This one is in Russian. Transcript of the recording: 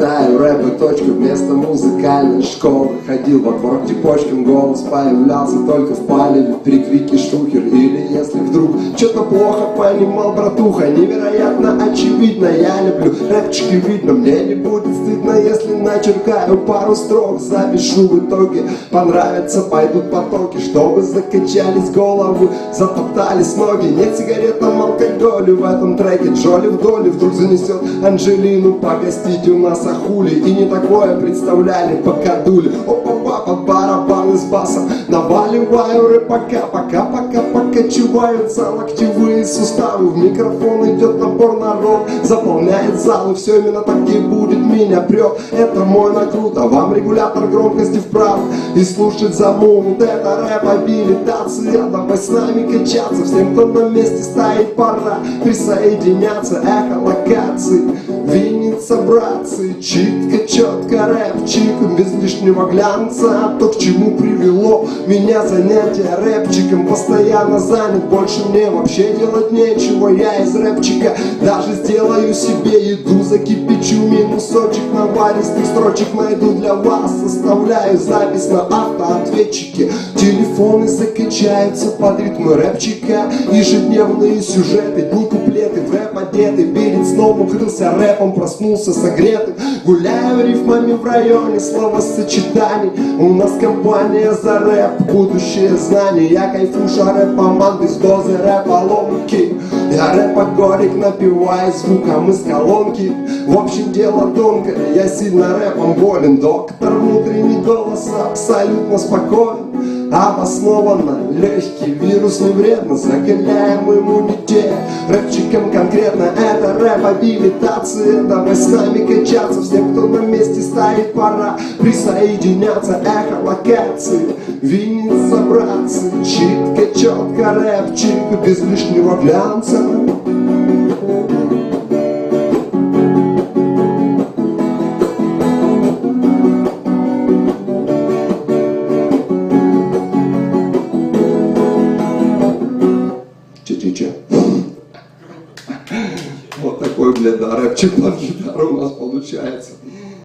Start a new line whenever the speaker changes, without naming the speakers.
читаю рэп и точку вместо музыкальной школы. Ходил во двор к типочкам, голос появлялся только в палеве при крике шухер. Или если вдруг что-то плохо понимал, братуха, невероятно очевидно. Я люблю рэпчики, видно, мне не будет стыдно, если начеркаю пару строк, запишу в итоге. Понравится, пойдут потоки, чтобы закачались головы, затоптались ноги. Нет сигаретам, алкоголю в этом треке. Джоли в доле вдруг занесет Анжелину погостить у нас, а хули. И не такое представляли, пока дули. Опа-па, барабаны с басом. Наваливаю рэпака, пока покачиваются локтевые суставы. В микрофон идет набор народ, заполняет зал. И все именно так и будет, меня прет. Это мой накрут, а вам регулятор громкости вправо. И слушать замут, это рэп-абилитация. Давай с нами качаться, всем, кто на месте стоит, пора присоединяться. Эхо локации, винится, братцы. Читко, четко, рэпчик, без лишнего глянца. А то, к чему привело меня занятие рэпчиком. Постоянно занят, больше мне вообще делать нечего. Я из рэпчика даже сделаю себе еду, закипячу минусочек наваристых строчек найду для вас. Составляю запись на автоответчике. Телефоны закачаются под ритмы рэпчика. Ежедневные сюжеты, дни, куплеты, в рэп одеты. Перед сном укрылся рэпом, проснулся согретым. Гуляю рифмами в районе словосочетаний. У нас компания за рэп, будущее знание. Я кайфуша рэп-команды с дозой рэп-ломки. Я рэпоголик, напиваю звуком из колонки. В общем, дело тонкое, я сильно рэпом болен. Доктор внутренний голос абсолютно спокоен, обоснованно, легкий, вирус не вредно. Закаляем иммунитет рэпчиком конкретно. Это рэп-абилитация. Давай с нами качаться, всем, кто на месте стоит, пора присоединяться. Эхо локации, винится, братцы. Читко, четко, рэпчик, без лишнего глянца. Вот такой, блин, да, рэпчик под гитару у нас получается.